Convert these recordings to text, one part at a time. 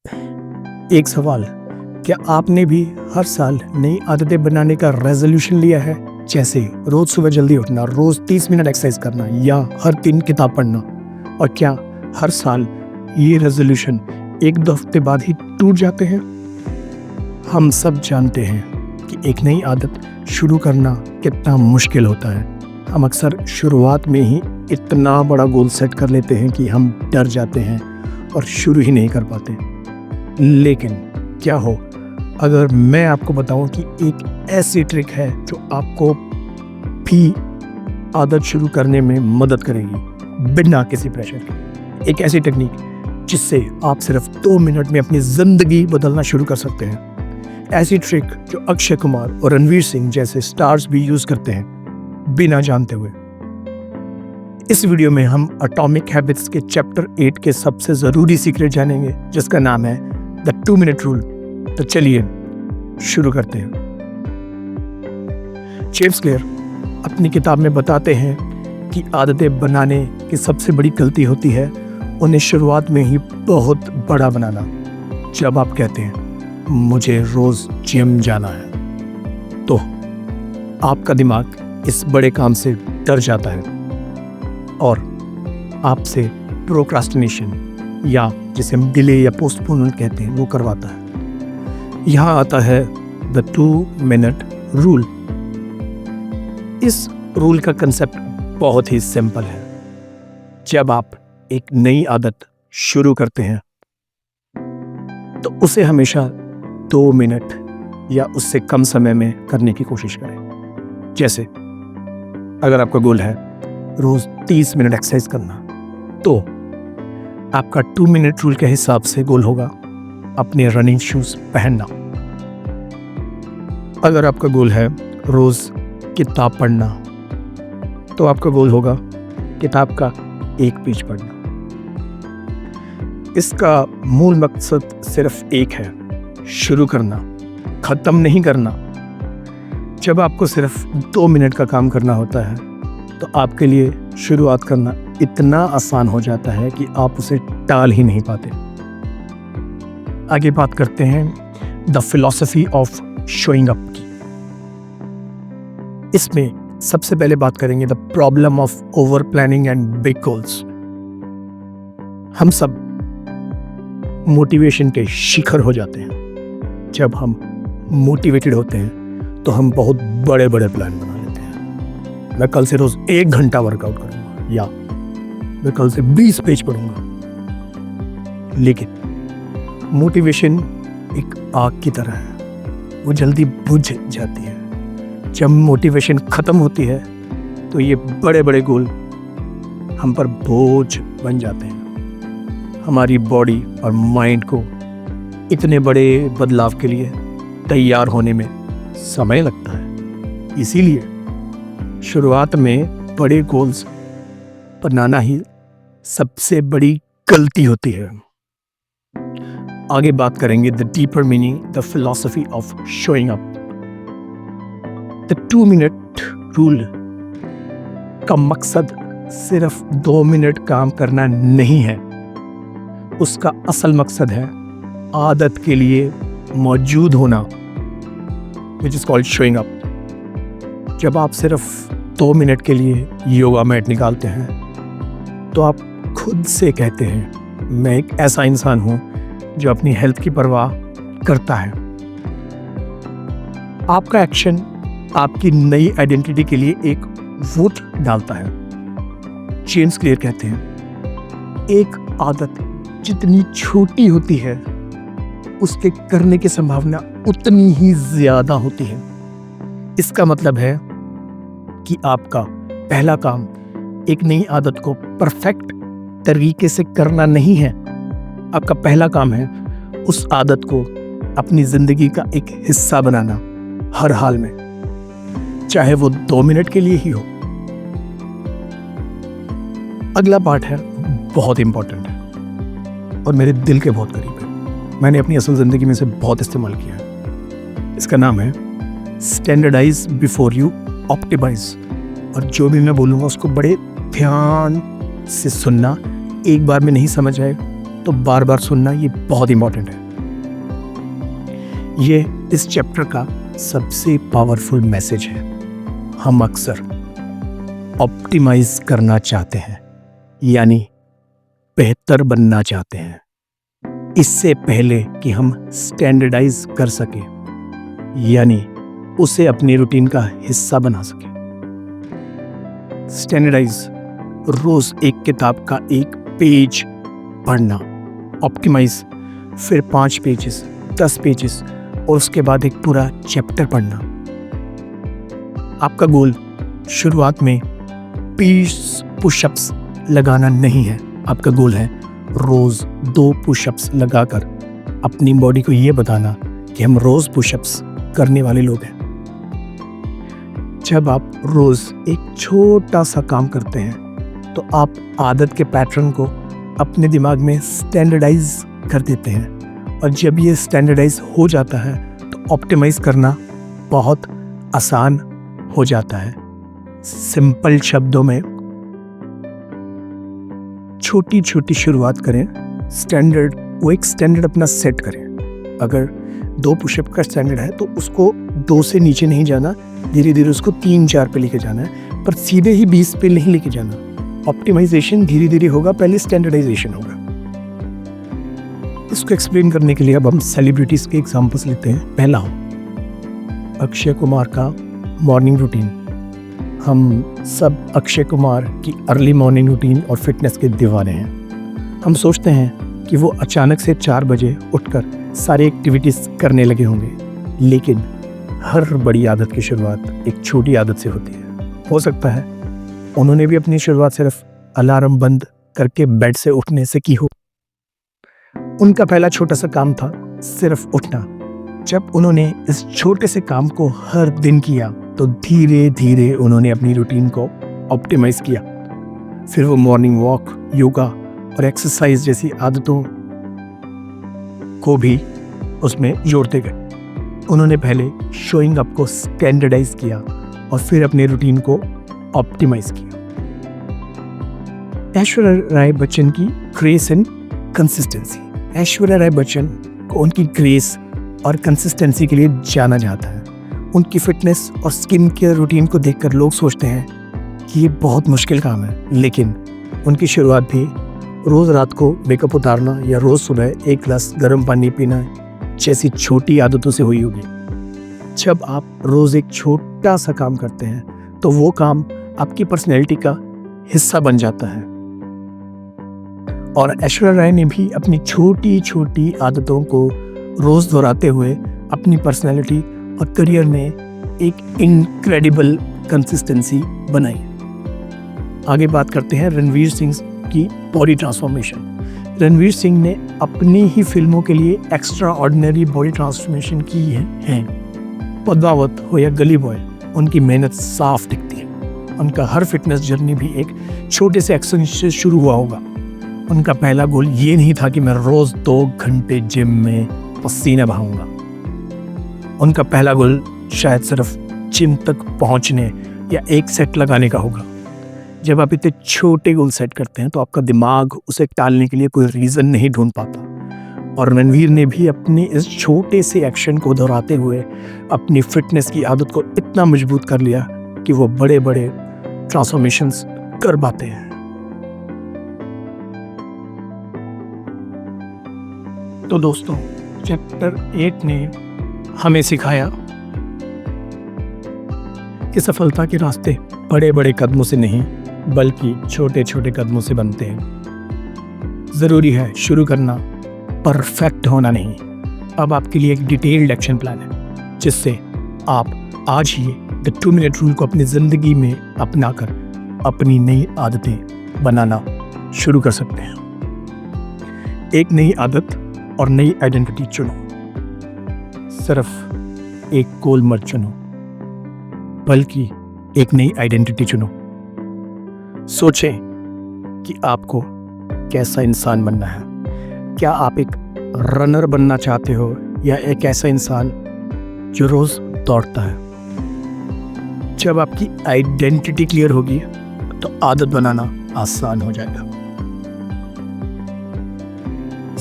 एक सवाल, क्या आपने भी हर साल नई आदतें बनाने का रेजोल्यूशन लिया है? जैसे रोज सुबह जल्दी उठना, रोज 30 मिनट एक्सरसाइज करना या हर 3 किताब पढ़ना। और क्या हर साल ये रेजोल्यूशन 1-2 हफ्ते बाद ही टूट जाते हैं? हम सब जानते हैं कि एक नई आदत शुरू करना कितना मुश्किल होता है। हम अक्सर शुरुआत में ही इतना बड़ा गोल सेट कर लेते हैं कि हम डर जाते हैं और शुरू ही नहीं कर पाते। लेकिन क्या हो अगर मैं आपको बताऊं कि एक ऐसी ट्रिक है जो आपको भी आदत शुरू करने में मदद करेगी बिना किसी प्रेशर के। एक ऐसी टेक्निक जिससे आप सिर्फ 2 मिनट में अपनी ज़िंदगी बदलना शुरू कर सकते हैं। ऐसी ट्रिक जो अक्षय कुमार और रणवीर सिंह जैसे स्टार्स भी यूज़ करते हैं बिना जानते हुए। इस वीडियो में हम एटॉमिक हैबिट्स के चैप्टर 8 के सबसे ज़रूरी सीक्रेट जानेंगे, जिसका नाम है द 2 मिनट रूल। तो चलिए शुरू करते हैं। जेम्स क्लियर अपनी किताब में बताते हैं कि आदतें बनाने की सबसे बड़ी गलती होती है उन्हें शुरुआत में ही बहुत बड़ा बनाना। जब आप कहते हैं मुझे रोज जिम जाना है, तो आपका दिमाग इस बड़े काम से डर जाता है और आपसे प्रोक्रास्टिनेशन या जिसे हम डिले या पोस्टपोनमेंट कहते हैं वो करवाता है। यहाँ आता है द 2 मिनट रूल। इस रूल का कंसेप्ट बहुत ही सिंपल है। जब आप एक नई आदत शुरू करते हैं तो उसे हमेशा 2 मिनट या उससे कम समय में करने की कोशिश करें। जैसे अगर आपका गोल है रोज 30 मिनट एक्सरसाइज करना, तो आपका 2 मिनट रूल के हिसाब से गोल होगा अपने रनिंग शूज पहनना। अगर आपका गोल है रोज किताब पढ़ना, तो आपका गोल होगा किताब का 1 पेज पढ़ना। इसका मूल मकसद सिर्फ एक है, शुरू करना, खत्म नहीं करना। जब आपको सिर्फ 2 मिनट का काम करना होता है तो आपके लिए शुरुआत करना इतना आसान हो जाता है कि आप उसे टाल ही नहीं पाते। आगे बात करते हैं the philosophy of showing up की। इसमें सबसे पहले बात करेंगे the problem of over planning and big goals. हम सब मोटिवेशन के शिखर हो जाते हैं। जब हम मोटिवेटेड होते हैं तो हम बहुत बड़े बड़े प्लान बना लेते हैं। मैं कल से रोज 1 घंटा वर्कआउट करूंगा या मैं कल से 20 पेज पढ़ूंगा। लेकिन मोटिवेशन एक आग की तरह है, वो जल्दी बुझ जाती है। जब मोटिवेशन खत्म होती है तो ये बड़े बड़े गोल हम पर बोझ बन जाते हैं। हमारी बॉडी और माइंड को इतने बड़े बदलाव के लिए तैयार होने में समय लगता है। इसीलिए शुरुआत में बड़े गोल्स बनाना ही सबसे बड़ी गलती होती है। आगे बात करेंगे the deeper meaning, the philosophy of showing up. The 2 minute rule का मकसद सिर्फ 2 मिनट काम करना नहीं है। उसका असल मकसद है आदत के लिए मौजूद होना, which is called showing up. जब आप सिर्फ 2 मिनट के लिए योगा मैट निकालते हैं तो आप खुद से कहते हैं मैं एक ऐसा इंसान हूं जो अपनी हेल्थ की परवाह करता है। आपका एक्शन आपकी नई आइडेंटिटी के लिए एक वोट डालता है। जेम्स क्लियर कहते हैं एक आदत जितनी छोटी होती है उसके करने की संभावना उतनी ही ज्यादा होती है। इसका मतलब है कि आपका पहला काम एक नई आदत को परफेक्ट तरीके से करना नहीं है। आपका पहला काम है उस आदत को अपनी जिंदगी का एक हिस्सा बनाना, हर हाल में, चाहे वो 2 मिनट के लिए ही हो। अगला पार्ट है बहुत इंपॉर्टेंट है और मेरे दिल के बहुत करीब है। मैंने अपनी असल जिंदगी में इसे बहुत इस्तेमाल किया है। इसका नाम है स्टैंडर्डाइज बिफोर यू ऑप्टिमाइज। और जो भी मैं बोलूँगा उसको बड़े ध्यान से सुनना। एक बार में नहीं समझ आए तो बार बार सुनना ये बहुत इंपॉर्टेंट है। ये इस चैप्टर का सबसे पावरफुल मैसेज है। हम अक्सर ऑप्टिमाइज करना चाहते हैं, यानी बेहतर बनना चाहते हैं, इससे पहले कि हम स्टैंडर्डाइज कर सके, यानी उसे अपनी रूटीन का हिस्सा बना सके। स्टैंडर्डाइज रोज एक किताब का एक पेज पढ़ना, ऑप्टिमाइज फिर 5 पेजेस, 10 पेजेस और उसके बाद एक पूरा चैप्टर पढ़ना। आपका गोल शुरुआत में 20 पुशअप्स लगाना नहीं है। आपका गोल है रोज 2 पुशअप्स लगाकर अपनी बॉडी को यह बताना कि हम रोज पुशअप्स करने वाले लोग हैं। जब आप रोज एक छोटा सा काम करते हैं तो आप आदत के पैटर्न को अपने दिमाग में स्टैंडर्डाइज कर देते हैं, और जब ये स्टैंडर्डाइज हो जाता है तो ऑप्टिमाइज करना बहुत आसान हो जाता है। सिंपल शब्दों में छोटी छोटी शुरुआत करें। वो एक स्टैंडर्ड अपना सेट करें। अगर 2 पुशअप का स्टैंडर्ड है तो उसको 2 से नीचे नहीं जाना, धीरे धीरे उसको 3-4 पे लेके जाना है, पर सीधे ही 20 पे नहीं लेके जाना। ऑप्टिमाइजेशन धीरे धीरे होगा, पहले स्टैंडर्डाइजेशन होगा। इसको एक्सप्लेन करने के लिए अब हम सेलिब्रिटीज के एग्जांपल्स लेते हैं। पहला अक्षय कुमार का मॉर्निंग रूटीन। हम सब अक्षय कुमार की अर्ली मॉर्निंग रूटीन और फिटनेस के दीवाने हैं। हम सोचते हैं कि वो अचानक से 4 बजे उठकर सारी एक्टिविटीज़ करने लगे होंगे, लेकिन हर बड़ी आदत की शुरुआत एक छोटी आदत से होती है। हो सकता है उन्होंने भी अपनी शुरुआत सिर्फ अलार्म बंद करके बेड से उठने से की हो। उनका पहला छोटा सा काम था सिर्फ उठना। जब उन्होंने इस छोटे से काम को हर दिन किया तो धीरे धीरे उन्होंने अपनी रूटीन को ऑप्टिमाइज किया। फिर वो मॉर्निंग वॉक, योगा और एक्सरसाइज जैसी आदतों को भी उसमें जोड़ते गए। उन्होंने पहले शोइंग अप को स्टैंडर्डाइज किया और फिर अपने रूटीन को ऑप्टिमाइज किया। ऐश्वर्या राय बच्चन की grace and consistency. Aishwarya Rai Bachchan को उनकी ग्रेस और कंसिस्टेंसी के लिए जाना जाता है। उनकी फिटनेस और स्किन केयर रूटीन को देखकर लोग सोचते हैं कि ये बहुत मुश्किल काम है, लेकिन उनकी शुरुआत भी रोज़ रात को मेकअप उतारना या रोज़ सुबह 1 गिलास गर्म पानी पीना जैसी छोटी आदतों से हुई होगी। जब आप रोज़ एक छोटा सा काम करते हैं तो वो काम आपकी पर्सनैलिटी का हिस्सा बन जाता है। और ऐश्वर्या राय ने भी अपनी छोटी छोटी आदतों को रोज़ दोहराते हुए अपनी पर्सनैलिटी और करियर में एक इनक्रेडिबल कंसिस्टेंसी बनाई। आगे बात करते हैं रणवीर सिंह की बॉडी ट्रांसफॉर्मेशन। रणवीर सिंह ने अपनी ही फिल्मों के लिए एक्स्ट्रा ऑर्डिनरी बॉडी ट्रांसफॉर्मेशन की है। पद्मावत हो या गली बॉय, उनकी मेहनत साफ दिखती है। उनका हर फिटनेस जर्नी भी एक छोटे से एक्शन से शुरू हुआ होगा। उनका पहला गोल ये नहीं था कि मैं रोज़ 2 घंटे जिम में पसीना बहाऊंगा। उनका पहला गोल शायद सिर्फ जिम तक पहुंचने या 1 सेट लगाने का होगा। जब आप इतने छोटे गोल सेट करते हैं तो आपका दिमाग उसे टालने के लिए कोई रीज़न नहीं ढूंढ पाता। और रणवीर ने भी अपने इस छोटे से एक्शन को दोहराते हुए अपनी फिटनेस की आदत को इतना मजबूत कर लिया कि वो बड़े बड़े ट्रांसफॉर्मेशंस कर पाते हैं। तो दोस्तों, चैप्टर 8 ने हमें सिखाया कि सफलता के रास्ते बड़े बड़े कदमों से नहीं बल्कि छोटे छोटे कदमों से बनते हैं। ज़रूरी है शुरू करना, परफेक्ट होना नहीं। अब आपके लिए एक डिटेल्ड एक्शन प्लान है जिससे आप आज ही द 2 मिनट रूल को अपनी ज़िंदगी में अपनाकर अपनी नई आदतें बनाना शुरू कर सकते हैं। एक नई आदत और नई आइडेंटिटी चुनो। सिर्फ एक गोल मत चुनो, बल्कि एक नई आइडेंटिटी चुनो। सोचें कि आपको कैसा इंसान बनना है। क्या आप एक रनर बनना चाहते हो या एक ऐसा इंसान जो रोज दौड़ता है? जब आपकी आइडेंटिटी क्लियर होगी तो आदत बनाना आसान हो जाएगा।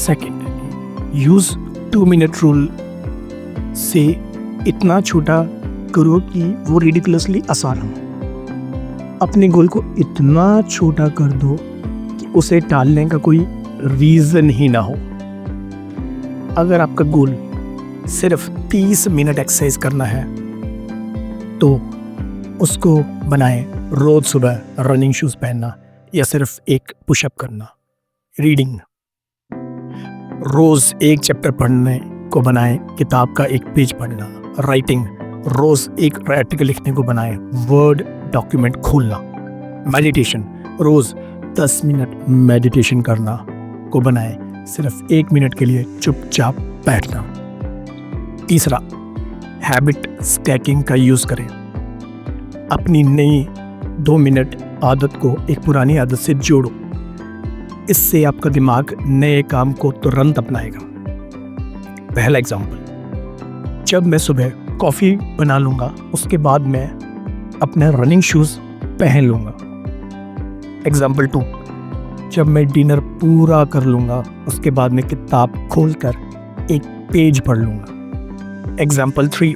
सेकंड, यूज़ 2 मिनट रूल से इतना छोटा करो कि वो रिडिकुलसली आसान हो। अपने गोल को इतना छोटा कर दो कि उसे टालने का कोई रीज़न ही ना हो। अगर आपका गोल सिर्फ 30 मिनट एक्सरसाइज करना है तो उसको बनाएं रोज़ सुबह रनिंग शूज़ पहनना या सिर्फ एक पुशअप करना। रीडिंग, रोज़ एक चैप्टर पढ़ने को बनाएं किताब का एक पेज पढ़ना। राइटिंग, रोज़ एक आर्टिकल लिखने को बनाएं वर्ड डॉक्यूमेंट खोलना। मेडिटेशन, रोज़ 10 मिनट मेडिटेशन करना को बनाएं सिर्फ 1 मिनट के लिए चुपचाप बैठना। तीसरा, हैबिट स्टैकिंग का यूज़ करें। अपनी नई 2 मिनट आदत को एक पुरानी आदत से जोड़ो। इससे आपका दिमाग नए काम को तुरंत अपनाएगा। पहला एग्जाम्पल, जब मैं सुबह कॉफ़ी बना लूँगा उसके बाद मैं अपने रनिंग शूज़ पहन लूँगा। एग्जाम्पल 2, जब मैं डिनर पूरा कर लूँगा उसके बाद मैं किताब खोलकर एक पेज पढ़ लूँगा। एग्जाम्पल 3,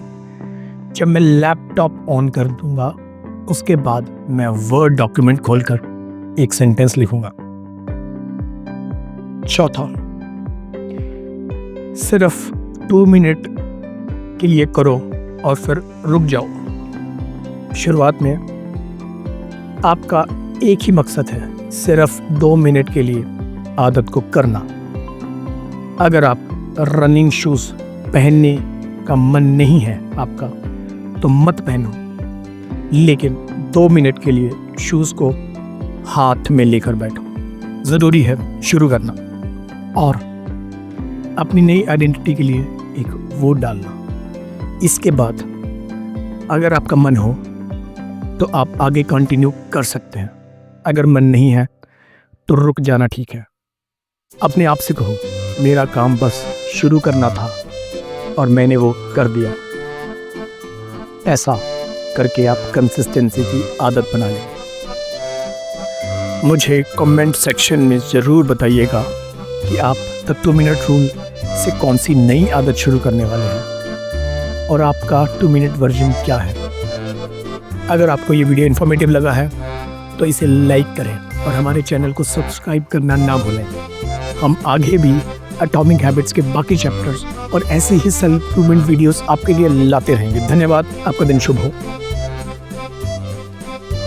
जब मैं लैपटॉप ऑन कर दूँगा उसके बाद मैं वर्ड डॉक्यूमेंट खोलकर एक सेंटेंस लिखूँगा। चौथा, सिर्फ 2 मिनट के लिए करो और फिर रुक जाओ। शुरुआत में आपका एक ही मकसद है, सिर्फ 2 मिनट के लिए आदत को करना। अगर आप रनिंग शूज़ पहनने का मन नहीं है आपका तो मत पहनो, लेकिन 2 मिनट के लिए शूज़ को हाथ में लेकर बैठो। ज़रूरी है शुरू करना और अपनी नई आइडेंटिटी के लिए एक वोट डालना। इसके बाद अगर आपका मन हो तो आप आगे कंटिन्यू कर सकते हैं, अगर मन नहीं है तो रुक जाना ठीक है। अपने आप से कहो, मेरा काम बस शुरू करना था और मैंने वो कर दिया। ऐसा करके आप कंसिस्टेंसी की आदत बना लें। मुझे कमेंट सेक्शन में ज़रूर बताइएगा कि आप द 2 मिनट रूल से कौन सी नई आदत शुरू करने वाले हैं और आपका 2 मिनट वर्जन क्या है। अगर आपको ये वीडियो इन्फॉर्मेटिव लगा है तो इसे लाइक करें और हमारे चैनल को सब्सक्राइब करना ना भूलें। हम आगे भी एटॉमिक हैबिट्स के बाकी चैप्टर्स और ऐसे ही सेल्फ इम्प्रूवमेंट वीडियोस आपके लिए लाते रहेंगे। धन्यवाद, आपका दिन शुभ हो।